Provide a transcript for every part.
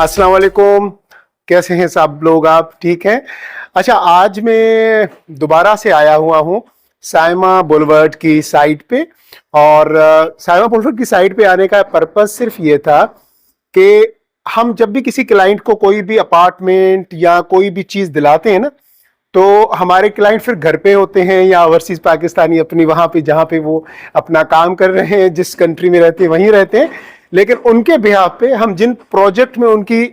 अस्सलाम वालेकुम। कैसे हैं सब लोग? आप ठीक हैं? अच्छा, आज मैं दोबारा से आया हुआ हूँ साइमा बुलवर्ड की साइट पे। और साइमा बुलवर्ड की साइट पे आने का पर्पस सिर्फ ये था कि हम जब भी किसी क्लाइंट को कोई भी अपार्टमेंट या कोई भी चीज़ दिलाते हैं ना, तो हमारे क्लाइंट फिर घर पे होते हैं या ओवरसीज पाकिस्तानी अपनी वहां पे जहां पे वो अपना काम कर रहे हैं, जिस कंट्री में रहते हैं वहीं रहते हैं। लेकिन उनके बिहाफ पे हम जिन प्रोजेक्ट में उनकी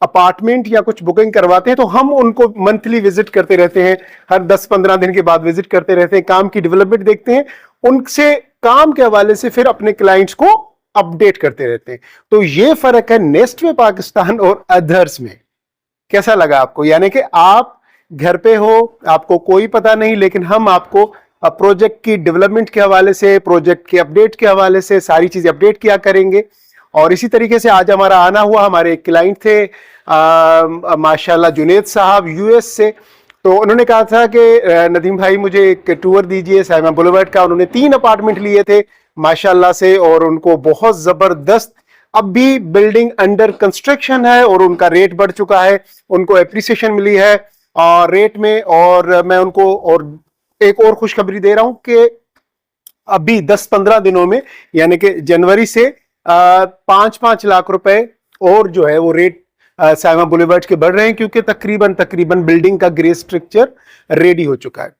अपार्टमेंट या कुछ बुकिंग करवाते हैं, तो हम उनको मंथली विजिट करते रहते हैं, हर 10-15 दिन के बाद विजिट करते रहते हैं, काम की डेवलपमेंट देखते हैं, उनसे काम के हवाले से फिर अपने क्लाइंट्स को अपडेट करते रहते हैं। तो ये फर्क है नेस्ट में पाकिस्तान और अदर्स में। कैसा लगा आपको? यानी कि आप घर पे हो, आपको कोई पता नहीं, लेकिन हम आपको प्रोजेक्ट की डेवलपमेंट के हवाले से, प्रोजेक्ट के अपडेट के हवाले से सारी चीजें अपडेट किया करेंगे। और इसी तरीके से आज हमारा आना हुआ, हमारे एक क्लाइंट थे माशाल्लाह जुनेद साहब यूएस से। तो उन्होंने कहा था कि नदीम भाई मुझे एक टूर दीजिए साइमा बुलवर्ड का। उन्होंने 3 अपार्टमेंट लिए थे माशाल्लाह से, और उनको बहुत जबरदस्त, अब भी बिल्डिंग अंडर कंस्ट्रक्शन है और उनका रेट बढ़ चुका है, उनको एप्रिसिएशन मिली है और रेट में। और मैं उनको और एक और खुशखबरी दे रहा हूं कि अभी 10-15 दिनों में, यानी कि जनवरी से 5-5 लाख रुपए और जो है वो रेट साइमा बुलेवर्ड के बढ़ रहे हैं, क्योंकि तकरीबन बिल्डिंग का ग्रे स्ट्रक्चर रेडी हो चुका है।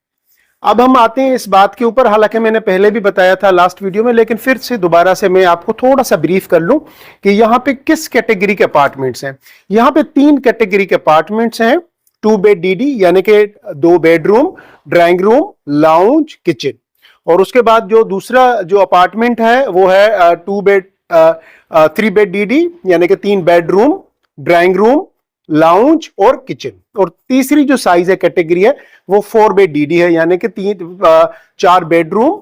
अब हम आते हैं इस बात के ऊपर, हालांकि मैंने पहले भी बताया था लास्ट वीडियो में, लेकिन फिर से दोबारा से मैं आपको थोड़ा सा ब्रीफ कर लूं कि यहाँ पे किस कैटेगरी के अपार्टमेंट्स हैं। यहाँ पे 3 कैटेगरी के अपार्टमेंट्स हैं। 2 बेड डीडी, यानी कि 2 bedroom, drawing room, lounge, kitchen. और उसके बाद जो दूसरा जो अपार्टमेंट है वो है 3 बेड डीडी, यानी कि 3 बेडरूम, ड्राइंग रूम, लाउंज और किचन। और तीसरी जो साइज है, कैटेगरी है, वो 4 बेड डीडी है, यानी कि 4 बेडरूम,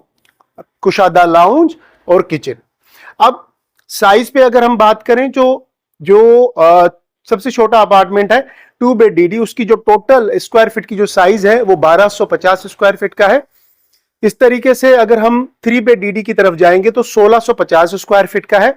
कुशादा लाउंज और किचन। अब साइज पे अगर हम बात करें, जो सबसे छोटा अपार्टमेंट है 2 बेड डीडी, उसकी जो टोटल स्क्वायर फीट की जो साइज है वो 1250 स्क्वायर फीट का है। इस तरीके से अगर हम 3 बेड डीडी की तरफ जाएंगे तो 1650 स्क्वायर फीट का है।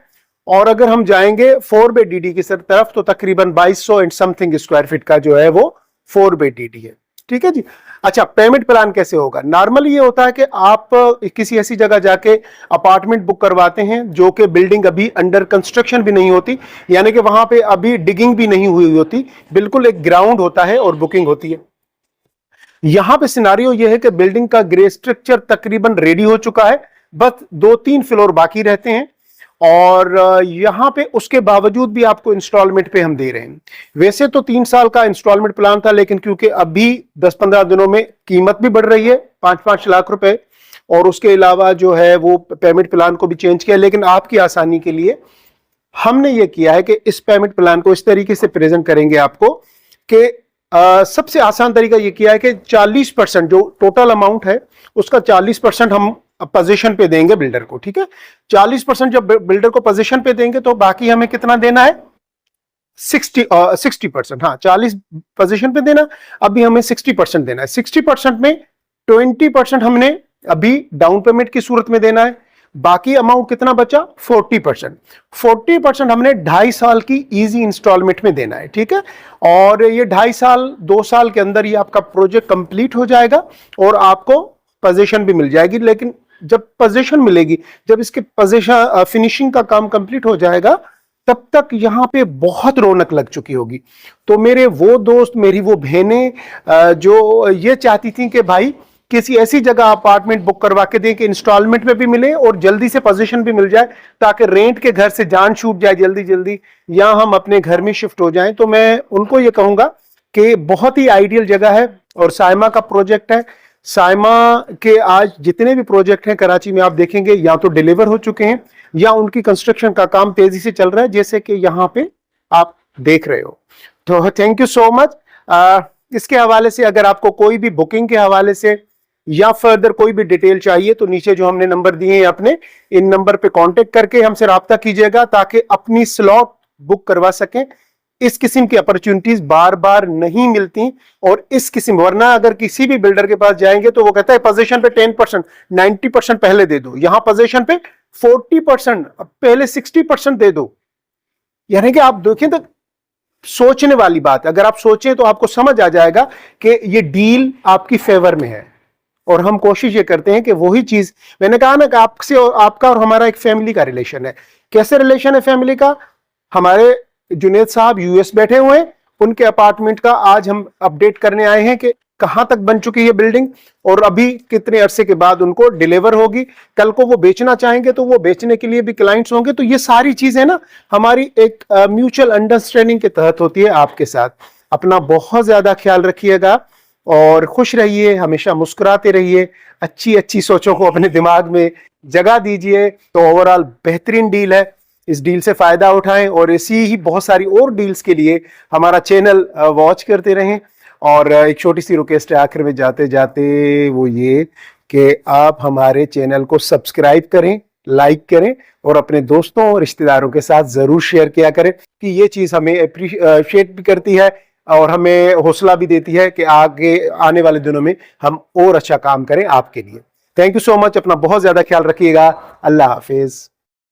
और अगर हम जाएंगे 4 बेड डीडी की तरफ तो तकरीबन 2200 एंड समथिंग स्क्वायर फीट का जो है वो 4 बेड डीडी है। ठीक है जी। अच्छा, पेमेंट प्लान कैसे होगा? नॉर्मली ये होता है कि आप किसी ऐसी जगह जाके अपार्टमेंट बुक करवाते हैं जो कि बिल्डिंग अभी अंडर कंस्ट्रक्शन भी नहीं होती, यानी कि वहां पे अभी डिगिंग भी नहीं हुई होती, बिल्कुल एक ग्राउंड होता है और बुकिंग होती है। यहां पे सिनारियो यह है कि बिल्डिंग का ग्रे स्ट्रक्चर तकरीबन रेडी हो चुका है, बस 2-3 फ्लोर बाकी रहते हैं। और यहां पे उसके बावजूद भी आपको इंस्टॉलमेंट पे हम दे रहे हैं। वैसे तो 3 साल का इंस्टॉलमेंट प्लान था, लेकिन क्योंकि अभी 10-15 दिनों में कीमत भी बढ़ रही है 5-5 लाख रुपए, और उसके अलावा जो है वो पेमेंट प्लान को भी चेंज किया। लेकिन आपकी आसानी के लिए हमने ये किया है कि इस पेमेंट प्लान को इस तरीके से प्रेजेंट करेंगे आपको कि सबसे आसान तरीका ये किया है कि 40% जो टोटल अमाउंट है उसका 40% हम पोजीशन पे देंगे बिल्डर को। ठीक है, 40% जब बिल्डर को पोजीशन पे देंगे तो बाकी हमें कितना देना है? 60%। हाँ, 40 पोजीशन पे देना, अभी हमें 60% देना है। 60% में 20% हमने अभी डाउन पेमेंट की सूरत में देना है। बाकी अमाउंट कितना बचा? 40%। 40% हमने 2.5 साल की इजी इंस्टॉलमेंट में देना है। ठीक है, और ये 2.5 साल 2 साल के अंदर ये आपका प्रोजेक्ट कंप्लीट हो जाएगा और आपको पोजीशन भी मिल जाएगी। लेकिन जब पोजीशन मिलेगी, जब इसके पोजीशन फिनिशिंग का काम कंप्लीट हो जाएगा, तब तक यहां पे बहुत रौनक लग चुकी होगी। तो मेरे वो दोस्त, मेरी वो बहनें जो ये चाहती थी कि भाई किसी ऐसी जगह अपार्टमेंट बुक करवा के दें कि इंस्टॉलमेंट में भी मिले और जल्दी से पोजीशन भी मिल जाए, ताकि रेंट के घर से जान छूट जाए जल्दी जल्दी, या हम अपने घर में शिफ्ट हो जाएं। तो मैं उनको ये कहूंगा कि बहुत ही आइडियल जगह है और साइमा का प्रोजेक्ट है। साइमा के आज जितने भी प्रोजेक्ट हैं कराची में, आप देखेंगे या तो डिलीवर हो चुके हैं या उनकी कंस्ट्रक्शन का काम तेजी से चल रहा है, जैसे कि यहां पे आप देख रहे हो। तो थैंक यू सो मच। इसके हवाले से अगर आपको कोई भी बुकिंग के हवाले से या फर्दर कोई भी डिटेल चाहिए तो नीचे जो हमने नंबर दिए हैं अपने, इन नंबर पे कांटेक्ट करके हमसे राब्ता कीजिएगा, ताकि अपनी स्लॉट बुक करवा सकें। इस किस्म की अपॉर्चुनिटीज बार बार नहीं मिलती, और इस किस्म, वरना अगर किसी भी बिल्डर के पास जाएंगे तो वो कहता है पोजीशन पे 10%, 90% पहले दे दो। यहां पोजीशन पे 40%, पहले 60% दे दो। यानी कि आप देखें तो सोचने वाली बात है। अगर आप सोचें तो आपको समझ आ जाएगा कि ये डील आपकी फेवर में है। और हम कोशिश ये करते हैं कि वही चीज, मैंने कहा ना कि आपसे और आपका और हमारा एक फैमिली का रिलेशन है। कैसे रिलेशन है फैमिली का? हमारे जुनेद साहब यूएस बैठे हुए हैं, उनके अपार्टमेंट का आज हम अपडेट करने आए हैं कि कहां तक बन चुकी है बिल्डिंग और अभी कितने अरसे के बाद उनको डिलीवर होगी। कल को वो बेचना चाहेंगे तो वो बेचने के लिए भी क्लाइंट्स होंगे। तो ये सारी चीजें ना हमारी एक म्यूचुअल अंडरस्टैंडिंग के तहत होती है आपके साथ। अपना बहुत ज्यादा ख्याल रखिएगा और खुश रहिए, हमेशा मुस्कुराते रहिए, अच्छी अच्छी सोचों को अपने दिमाग में जगह दीजिए। तो ओवरऑल बेहतरीन डील है, इस डील से फायदा उठाएं और ऐसी ही बहुत सारी और डील्स के लिए हमारा चैनल वॉच करते रहें। और एक छोटी सी रिक्वेस्ट है आखिर में जाते जाते, वो ये कि आप हमारे चैनल को सब्सक्राइब करें, लाइक करें और अपने दोस्तों और रिश्तेदारों के साथ जरूर शेयर किया करें कि ये चीज हमें अप्रिशिएट भी करती है और हमें हौसला भी देती है कि आगे आने वाले दिनों में हम और अच्छा काम करें आपके लिए। थैंक यू सो मच, अपना बहुत ज्यादा ख्याल रखिएगा। अल्लाह हाफिज।